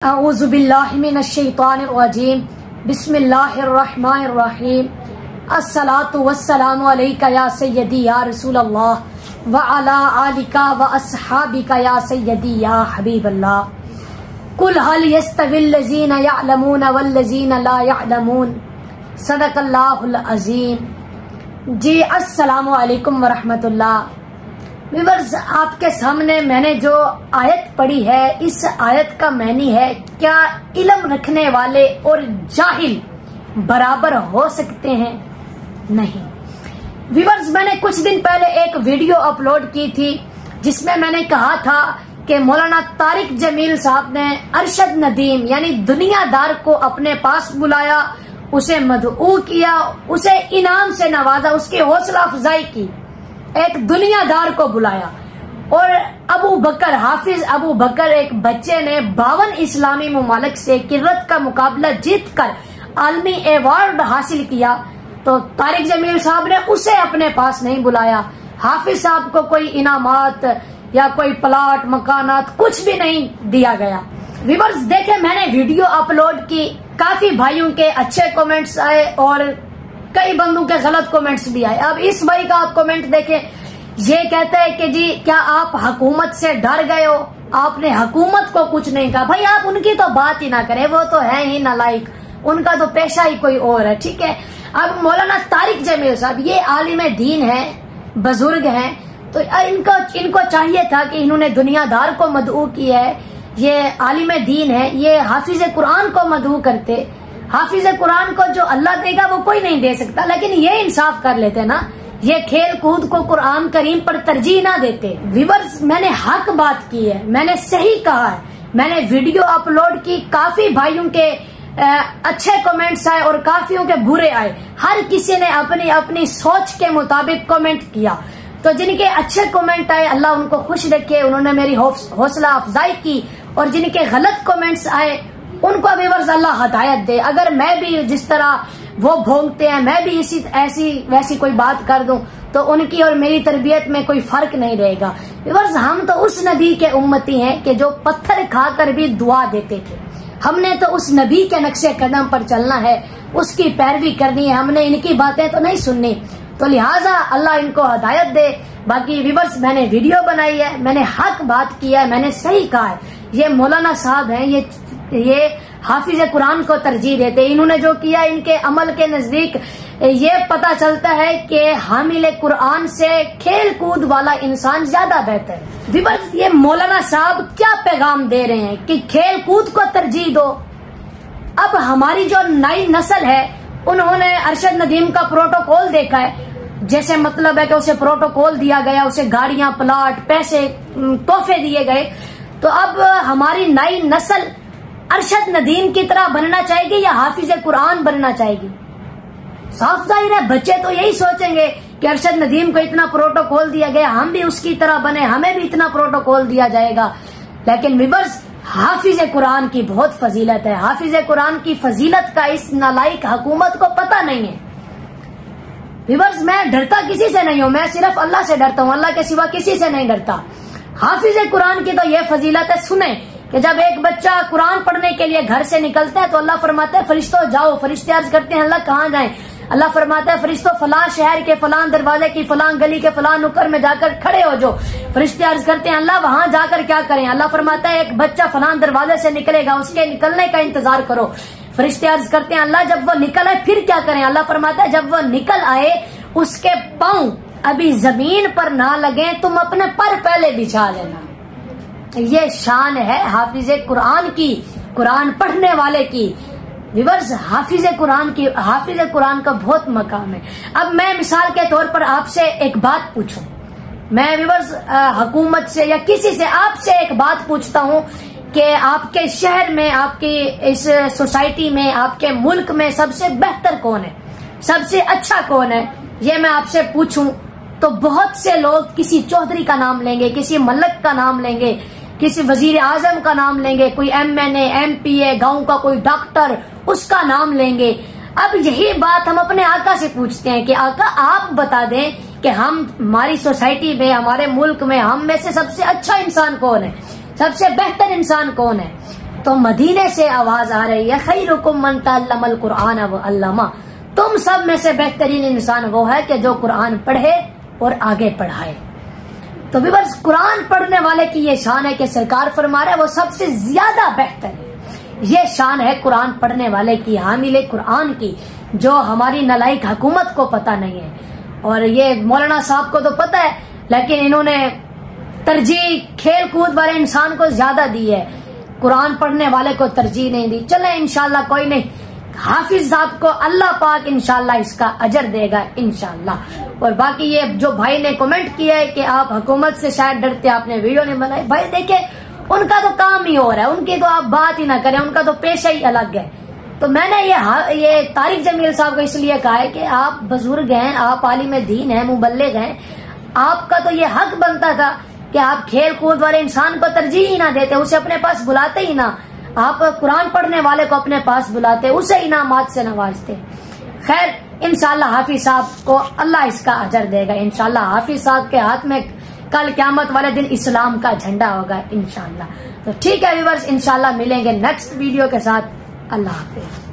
औज़ुबिल्लाहिमिनश्शैतानिर्रजीम बिस्मिल्लाहिर्रहमानिर्रहीम अस्सलातु वस्सलामु अलैका या सय्यदी या रसूलल्लाह व अला आलिका व अस्हाबिका या सय्यदी या हबीबल्लाह कुल हल यस्तविल लज़ीना यअलमून वल लज़ीना ला यअलमून सदक़ल्लाहुल अज़ीम। जी अस्सलामु अलैकुम व रहमतुल्लाह। व्यूअर्स, आपके सामने मैंने जो आयत पढ़ी है, इस आयत का मानी है क्या इल्म रखने वाले और जाहिल बराबर हो सकते हैं? नहीं। व्यूअर्स, मैंने कुछ दिन पहले एक वीडियो अपलोड की थी जिसमें मैंने कहा था कि मौलाना तारिक जमील साहब ने अरशद नदीम यानी दुनियादार को अपने पास बुलाया, उसे मदऊ किया, उसे इनाम से नवाजा, उसकी हौसला अफजाई की। एक दुनियादार को बुलाया और अबू बकर, हाफिज अबू बकर एक बच्चे ने 52 इस्लामी मुमालिक से किर्रत का मुकाबला जीतकर आलमी अवार्ड हासिल किया, तो तारिक जमील साहब ने उसे अपने पास नहीं बुलाया। हाफिज साहब को कोई इनामात या कोई प्लाट मकानात कुछ भी नहीं दिया गया। व्यूअर्स, देखे मैंने वीडियो अपलोड की, काफी भाइयों के अच्छे कमेंट्स आए और कई बंदों के गलत कमेंट्स भी आए। अब इस भाई का आप कमेंट देखें, ये कहते हैं कि जी क्या आप हुकूमत से डर गए हो, आपने हुकूमत को कुछ नहीं कहा। भाई आप उनकी तो बात ही ना करें, वो तो है ही नालायक, उनका तो पेशा ही कोई और है। ठीक है, अब मौलाना तारिक जमील साहब ये आलिम दीन है, बुजुर्ग हैं, तो इनको चाहिए था कि इन्होंने दुनियादार को मदऊ किया है, ये आलिम दीन है, ये हाफिज कुरान को मदऊ करते। हाफिज कुरान को जो अल्लाह देगा वो कोई नहीं दे सकता, लेकिन ये इंसाफ कर लेते ना, ये खेल कूद को कुरान करीम पर तरजीह ना देते। व्यूअर्स, मैंने हक बात की है, मैंने सही कहा है, मैंने वीडियो अपलोड की, काफी भाइयों के अच्छे कमेंट्स आए और काफियों के बुरे आए। हर किसी ने अपनी अपनी सोच के मुताबिक कमेंट किया, तो जिनके अच्छे कमेंट आए अल्लाह उनको खुश रखे, उन्होंने मेरी हौसला अफजाई की, और जिनके गलत कमेंट्स आए उनको व्यूअर्स अल्लाह हदायत दे। अगर मैं भी जिस तरह वो भोंगते हैं, मैं भी इसी ऐसी वैसी कोई बात कर दूं, तो उनकी और मेरी तरबियत में कोई फर्क नहीं रहेगा। व्यूअर्स, हम तो उस नबी के उम्मती हैं कि जो पत्थर खाकर भी दुआ देते थे। हमने तो उस नबी के नक्शे कदम पर चलना है, उसकी पैरवी करनी है, हमने इनकी बातें तो नहीं सुननी। तो लिहाजा अल्लाह इनको हदायत दे। बाकी व्यूअर्स, मैंने वीडियो बनाई है, मैंने हक बात किया है, मैंने सही कहा है। ये मौलाना साहब हैं, ये हाफिज कुरान को तरजीह देते। इन्होंने जो किया, इनके अमल के नजदीक ये पता चलता है कि हामिल कुरान से खेल कूद वाला इंसान ज्यादा बेहतर है। व्यूअर्स, ये मौलाना साहब क्या पैगाम दे रहे हैं कि खेल कूद को तरजीह दो। अब हमारी जो नई नस्ल है, उन्होंने अरशद नदीम का प्रोटोकॉल देखा है, जैसे मतलब है कि उसे प्रोटोकॉल दिया गया, उसे गाड़ियां, प्लाट, पैसे, तोहफे दिए गए। तो अब हमारी नई नस्ल अरशद नदीम की तरह बनना चाहेगी या हाफिज कुरान बनना चाहेगी? साफ जाहिर है बच्चे तो यही सोचेंगे कि अरशद नदीम को इतना प्रोटोकॉल दिया गया, हम भी उसकी तरह बने, हमें भी इतना प्रोटोकॉल दिया जाएगा। लेकिन व्यूअर्स, हाफिज कुरान की बहुत फजीलत है। हाफिज कुरान की फजीलत का इस नालायक हुकूमत को पता नहीं है। व्यूअर्स, मैं डरता किसी से नहीं हूँ, मैं सिर्फ अल्लाह से डरता हूँ, अल्लाह के सिवा किसी से नहीं डरता। हाफिज कुरान की तो यह फजीलत है, सुने कि जब एक बच्चा कुरान पढ़ने के लिए घर से निकलता है तो अल्लाह फरमाता है फरिश्तों जाओ। फरिश्ते अर्ज करते हैं अल्लाह कहाँ जाएं? अल्लाह फरमाता है फरिश्तों फलां शहर के फलां दरवाजे की फलां गली के फलां नुक्कर में जाकर खड़े हो जाओ। फरिश्ते अर्ज करते हैं अल्लाह वहां जाकर क्या करें? अल्लाह फरमाता है एक बच्चा फलां दरवाजे से निकलेगा, उसके निकलने का इंतजार करो। फरिश्ते अर्ज करते हैं अल्लाह जब वो निकल आए फिर क्या करें? अल्लाह फरमाता है जब वो निकल आए उसके पांव अभी जमीन पर ना लगे, तुम अपने पर पहले बिछा लेना। ये शान है हाफिज कुरान की, कुरान पढ़ने वाले की। व्यूअर्स, हाफिज कुरान का बहुत मकाम है। अब मैं मिसाल के तौर पर आपसे एक बात पूछूं, मैं व्यूअर्स हुकूमत से या किसी से आपसे एक बात पूछता हूं कि आपके शहर में, आपकी इस सोसाइटी में, आपके मुल्क में सबसे बेहतर कौन है, सबसे अच्छा कौन है? ये मैं आपसे पूछूं तो बहुत से लोग किसी चौधरी का नाम लेंगे, किसी मलक का नाम लेंगे, किसी वजीर आजम का नाम लेंगे, कोई MNA, MPA, गांव का कोई डॉक्टर, उसका नाम लेंगे। अब यही बात हम अपने आका से पूछते हैं कि आका आप बता दें कि हमारी सोसाइटी में, हमारे मुल्क में हम में से सबसे अच्छा इंसान कौन है, सबसे बेहतर इंसान कौन है? तो मदीने से आवाज आ रही है, खैरुकुम मन तअल्लमल कुरआन व अल्लमा, तुम सब में से बेहतरीन इंसान वो है कि जो कुरान पढ़े और आगे पढ़ाए। तो व्यूअर्स, कुरान पढ़ने वाले की ये शान है कि सरकार फरमा रहे वो सबसे ज्यादा बेहतर है। ये शान है कुरान पढ़ने वाले की, हामिले कुरान की, जो हमारी नलायक हुकूमत को पता नहीं है। और ये मौलाना साहब को तो पता है, लेकिन इन्होंने तरजीह खेल कूद वाले इंसान को ज्यादा दी है, कुरान पढ़ने वाले को तरजीह नहीं दी। चले इंशाल्लाह, कोई नहीं, हाफिज साहब को अल्लाह पाक इंशाल्लाह इसका अजर देगा इंशाल्लाह। और बाकी ये जो भाई ने कमेंट किया है कि आप हुकूमत से शायद डरते आपने वीडियो नहीं बनाई, भाई देखे उनका तो काम ही हो रहा है, उनकी तो आप बात ही ना करें, उनका तो पेशा ही अलग है। तो मैंने ये तारिक जमील साहब को इसलिए कहा है कि आप बुजुर्ग हैं, आप आलिम दीन हैं, मुबल्लिग हैं, आपका तो ये हक बनता था कि आप खेल कूद वाले इंसान को तरजीह ही ना देते, उसे अपने पास बुलाते ही ना, आप कुरान पढ़ने वाले को अपने पास बुलाते, उसे इनामात से नवाजते। खैर, इंशाल्लाह हाफिज साहब को अल्लाह इसका अजर देगा इंशाल्लाह। हाफिज साहब के हाथ में कल क़यामत वाले दिन इस्लाम का झंडा होगा इंशाल्लाह। तो ठीक है व्यूअर्स, इंशाल्लाह मिलेंगे नेक्स्ट वीडियो के साथ। अल्लाह हाफिज।